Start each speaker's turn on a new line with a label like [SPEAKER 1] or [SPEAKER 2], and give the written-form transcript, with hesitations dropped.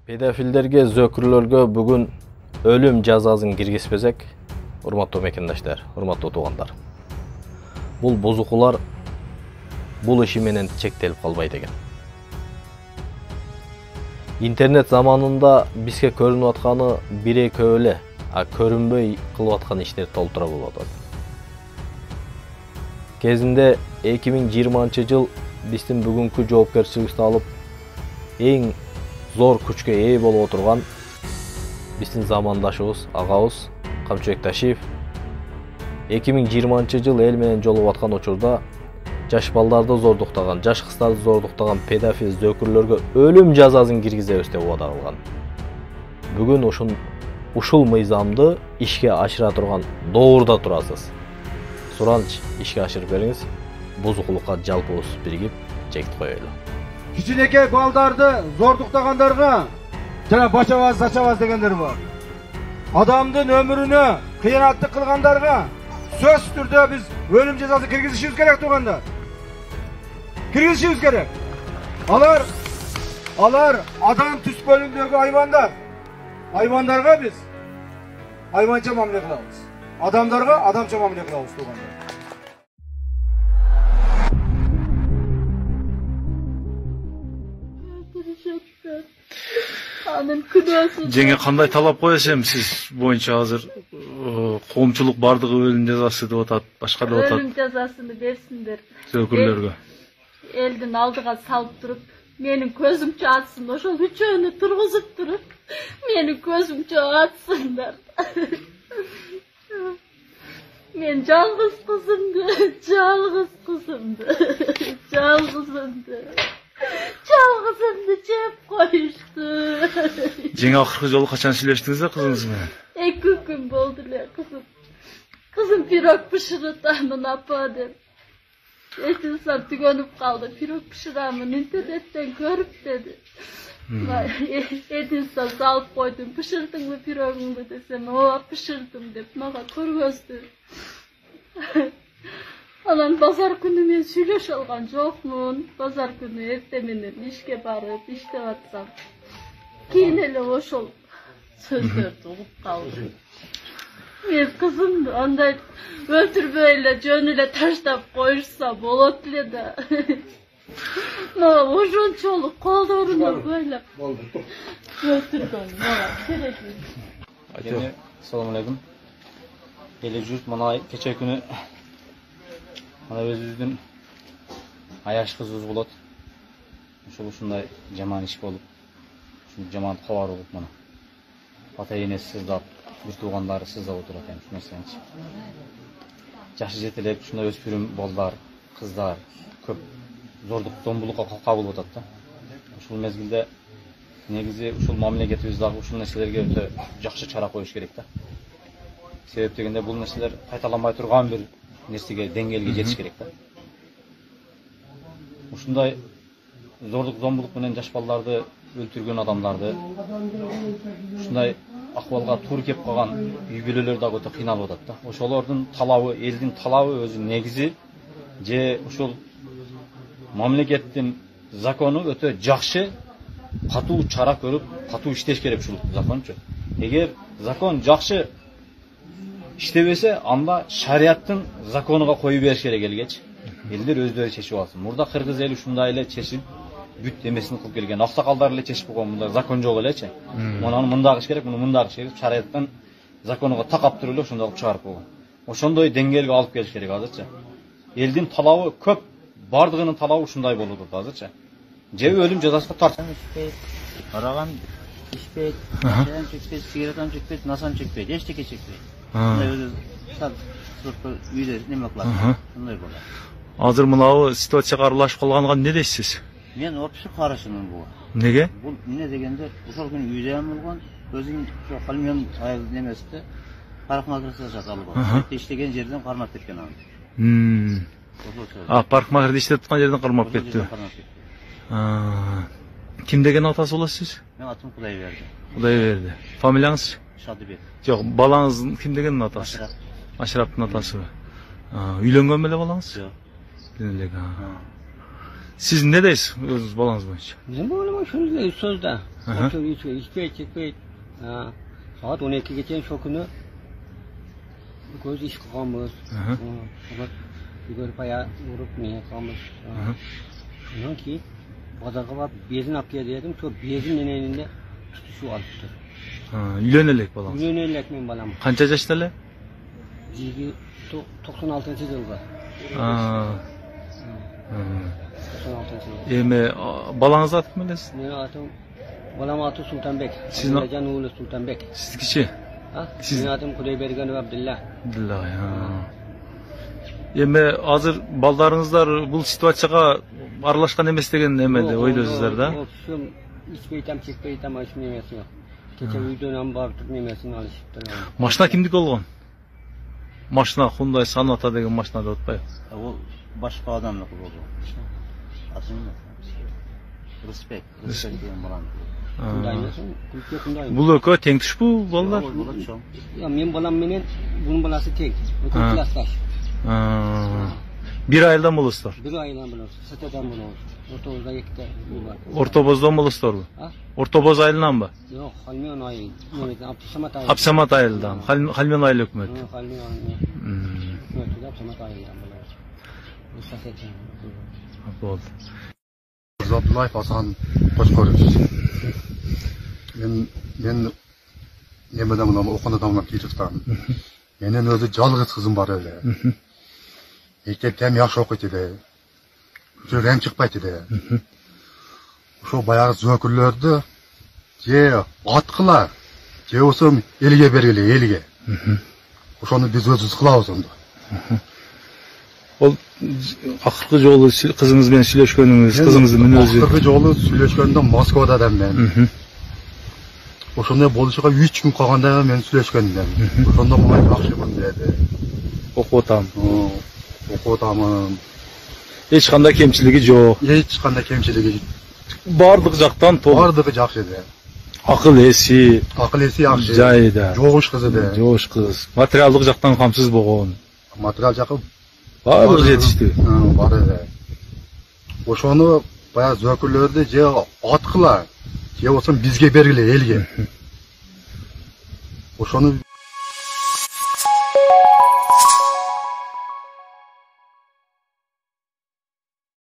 [SPEAKER 1] Pedofillerge, zökürlörgө бүгүн өлүм жазасын киргизбесек, урматтуу мекендаштар, урматтуу туугандар. Бул бузукулар бул иши менен чектелип калбайт экен. Интернет заманында бизге көрүнүп атканы бир-экөө эле, а көрүнбөй кылып аткан иштер толтура болот. Кезинде 2020-жыл биздин бүгүнкү жоопкерчиликти алып, эң зор күчкө ээ болуп отурган биздин замандашыбыз, агабыз Камчыбек Ташиев 2020-жыл эл менен жолугуп аткан учурда жаш балдарды зордуктаган, жаш кыздарды зордуктаган педофил зөкүрлөргө өлүм жазасын киргизебиз деп убада кылган. Бүгүн ушул мыйзамды ишке ашыра турган доорда турасыз. Суранч ишке ашырып бериңиз. Бузукулукка жалпыбыз биригип чектип коелу.
[SPEAKER 2] Кичинекей балдарды зордуктагандарга жана бачабаз, сачабаз дегендер бар. Адамдын өмүрүнө кыянаттык кылгандарга сөз түрдө биз өлүм жазасын киргизишибиз керек тургандар. Киргизишибиз керек. Алар адам түс бөлүмүндөгү айбандар. Айбандарга биз айбанча мамиле кылабыз. Адамдарга адамча мамиле кылабыз тургандар.
[SPEAKER 3] Жеңе кандай талап коесем сиз боюнча азыр коомчулук бардыгы өлүм жазасы деп атат, башка деп атат.
[SPEAKER 4] Өлүм жазасын берсиндер.
[SPEAKER 3] Зөкүрлөргө.
[SPEAKER 4] Элдин алдыга салып туруп, менин көзүмчө атсын, ошол үчөөнү тургузуп туруп, менин көзүмчө атсындар. Мен жалгыз кызымды жеп коюшту.
[SPEAKER 3] Жеңе акыркы жолу качан сүйлөштүңүз кызыңыз менен?
[SPEAKER 4] 2 күн болду эле кызым. Кызым пирог бышырытамын апа деп. Эсинсам түгөнүп калды. Пирог бышырамын интернеттен көрүп деди. Эдинсам салып койдум. Бышырдыңбы пирогуңду десем, ооба бышырдым деп мага көргөздү. Анан базар күнү мен сүйлөшө алган жокмун. Базар күнү эрте менен ишке барып иштеп атсам, кийин эле ошол сөздөрдү угуп калдым. Мен кызымды андай өлтүрбөй эле жөн эле таштап коюшса болот эле да. Мага ошончолук колдоруна бойлоп өлтүргөн мага керек эмес.
[SPEAKER 5] Assalamu alaikum. Ele jurt mana keçe günü mana özüzdün ayaş kızız bulat. Uşunday jaman iş bolup, şunu jaman kavar olup mana. Ata enesi sыздап, bir tuğandары сыздап отурат эми шунусенчи. Жашы жетелеп, шундай өспүрүм балдар, кыздар көп зордук, зомбулукка кабыл болуп атат да. Ушул мезгилде негизи ушул мамлекетибиз дагы ушул нерселерге өтө жакшы чара коюш керек да. Себеп дегенде бул нерселер кайталанбай турган бир нерсеге, деңгээлге жетиш керек да. Ушундай зордук, зомбулук менен жаш балдарды өлтүргөн адамдарды ушундай акыбалга туура кеп калган үй бүлөлөр дагы өтө кыйналып атат да. Ошолордун талабы, элдин талабы өзү негизи же ушул мамлекеттин закону өтө жакшы, катуу чара көрүп, катуу иштеш керек ушул закончу. Эгер закон жакшы иштебесе, анда шариаттын законуга коюп бериш керек элгечи. Элдер өздөрү чечип алсын. Мурда кыргыз эли ушундай эле чечип бүт эмесин кылып келген. Аксакалдар эле чечип койгон, мында закон жок элечи. Мунаны мындагы иш керек, муну мындагы иш керек. Шариаттан законуга такап туруп эле ошондой кылып чыгарып койгон. Ошондой деңгээлге алып келиш керек азырчы. Элдин талабы көп, бардыгынын талабы ушундай болуп атат азырчы. Же өлүм жазасына тартып
[SPEAKER 6] Араган ичпейт, чайын чекпейт, сигаретаны чекпейт, насаны чекпейт, эчтеке чекпейт. Мындай өзү сап үйдө неме кылат. Мындай болот.
[SPEAKER 3] Азыр мынабы ситуацияга аралашып калганга эмне дейсиз?
[SPEAKER 6] Мен опчу карашымын буга.
[SPEAKER 3] Неге?
[SPEAKER 6] Бул эмне дегенде, ошол күнү үйдө болгон, өзүм ошо калмион неместе парикмахерде жасалган. Иштеген жерден кармап кеткен аны.
[SPEAKER 3] Парикмахерде иштеп аткан жерден кармап кетти. Ким деген атасы болосуз?
[SPEAKER 6] Мен атым Кудайберди.
[SPEAKER 3] Кудайберди. Фамилияңыз?
[SPEAKER 6] Шадыбек.
[SPEAKER 3] Жок, балаңыз ким деген атасы? Ашраптын атасы. Үйлөнгөн беле балаңыз?
[SPEAKER 6] Жок.
[SPEAKER 3] Элек. Siz ne deysiz öz balanız boyunca?
[SPEAKER 6] Bizim oğlum şöyle sözde.
[SPEAKER 3] Aha.
[SPEAKER 6] Şöyle içpeyt çekpeyt. Saat 12 geçen şu günü göz iş kılganmız.
[SPEAKER 3] Aha.
[SPEAKER 6] Fakat bir görüp ayağı vurup neye kalmış. Ondan ki pazarga barıp bezin alıp dedim. Şu bezin neneninde tutuşu alıptır.
[SPEAKER 3] Үйленелек balanız.
[SPEAKER 6] Ünlü'nelek men balam.
[SPEAKER 3] Kança yaştalar?
[SPEAKER 6] 96 yılda. 96 yılda.
[SPEAKER 3] Eme balanız atıp mı elesiz?
[SPEAKER 6] Benim adım balam adı Sultanbek.
[SPEAKER 3] Sizin
[SPEAKER 6] Can oğlu Sultanbek.
[SPEAKER 3] Siz kişi?
[SPEAKER 6] Benim adım Kuleybergen Abdullah.
[SPEAKER 3] Abdullah ya. Eme hazır baldarınızlar bu situasyona aralashkan emes degen emede oydosuzlar da.
[SPEAKER 6] Şu içpeytem çekpeytem aşım nemesi yok. Keçe uydonan bartıp nemesini alışıptır.
[SPEAKER 3] Машина kimdik olgan? Машина Hyundai Sonata деген машина da отпay.
[SPEAKER 6] O başka adamlık oldu. Adım yok. Respekt diyen balam.
[SPEAKER 3] Бул экөө тең туш бу балдар?
[SPEAKER 6] Ya men balam menen bunun balası tek. Öteki klaslaş.
[SPEAKER 3] Bir ayıldan bolosuzlar.
[SPEAKER 6] Bir aydan bulur. Sateden bulur. Ortaozda yekte var.
[SPEAKER 3] Ortobozdan bolosuzlar bu.
[SPEAKER 6] Ha?
[SPEAKER 3] Ortoboz ayıldan mı?
[SPEAKER 6] Yok, Halmiyon ayı. Mehmet'in Abdüsamat ayı.
[SPEAKER 3] Hapsamat ayıldan. Halmiyon ayılı hükümet.
[SPEAKER 6] Halmiyon ayı. Hükümeti Abdüsamat ayıdan bulur. Bu sateden bulur.
[SPEAKER 3] Oldu.
[SPEAKER 7] Abdullah Hasan Koçkoruç. Men nemeden mına okunadan Kirgistan. Menen özü жалгыз kızım var öyle. Мектептен yaxşı okuydu de. Жүрем çıkpaydı de. Şu bayağı zökürlerdi. Je atqılar. Je olsun elge bergili elge. Ошону biz özüz kılabız onda.
[SPEAKER 3] Ол акыркы жолу кызыңыз менен сүйлөшкөнүңүз, кызыңыздын мүнөзү.
[SPEAKER 7] Акыркы жолу сүйлөшкөндө Москвада мен. Ошондой болушуга 3 күн калганда мен сүйлөшкөндүм. Ошондо мага жакшымын деди.
[SPEAKER 3] Окуп атам.
[SPEAKER 7] Окуп атамын.
[SPEAKER 3] Эч кандай кемчилиги жок.
[SPEAKER 7] Эч кандай кемчилиги
[SPEAKER 3] Бардык жактан толук.
[SPEAKER 7] бардыгы жакшы эди.
[SPEAKER 3] Акыл эси,
[SPEAKER 7] Акыл эси жакшы.
[SPEAKER 3] жайда.
[SPEAKER 7] Жогуш кыз эди.
[SPEAKER 3] Жош кыз. Материалдык жактан камсыз болгон.
[SPEAKER 7] Материал жакы
[SPEAKER 3] Бардык жетиштүү.
[SPEAKER 7] бар эди. Ошону баягы зөкүрлөрдү же аткыла, же болсо бизге бергиле элге. Ошону